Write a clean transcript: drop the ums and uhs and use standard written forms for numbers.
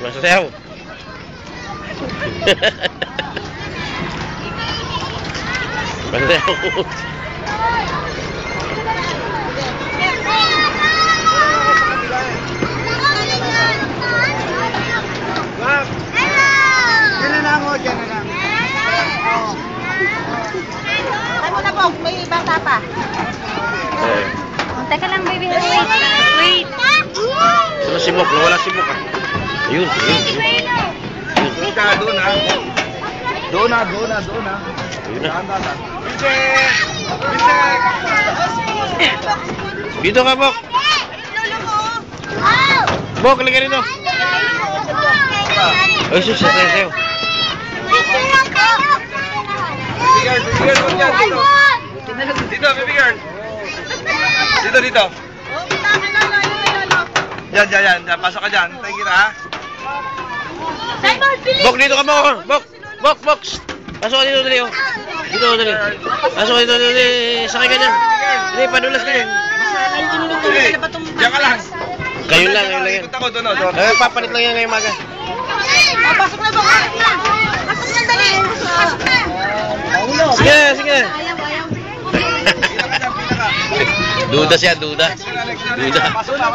Masayaw. Masayaw. Ay mo na po, may bata pa. Teka lang, baby. Wait. Sino si Bok? Nawala si Bok. Ayun. Doon na. Doon na. Ayun na. Dito ka, Bok. Bok, halika rito. Ay, sus, sayo. Baby girl, dito, baby girl. Dito. Yan. Pasok ka dyan. Tayo kita, ha? Bok, dito ka, Bok. Bok. Pasok ka dito, dali. Dito, dali. Pasok ka dito, dali. Sakay ka dyan. Dali, padulas ka dyan. Diyan ka lang. Kayo lang yan. Ikot ako doon. Papalit lang yan ngayong maga. Pasok na ba? Pasok na, dali. Pasok na. Sige. Duda siya. Pasok na.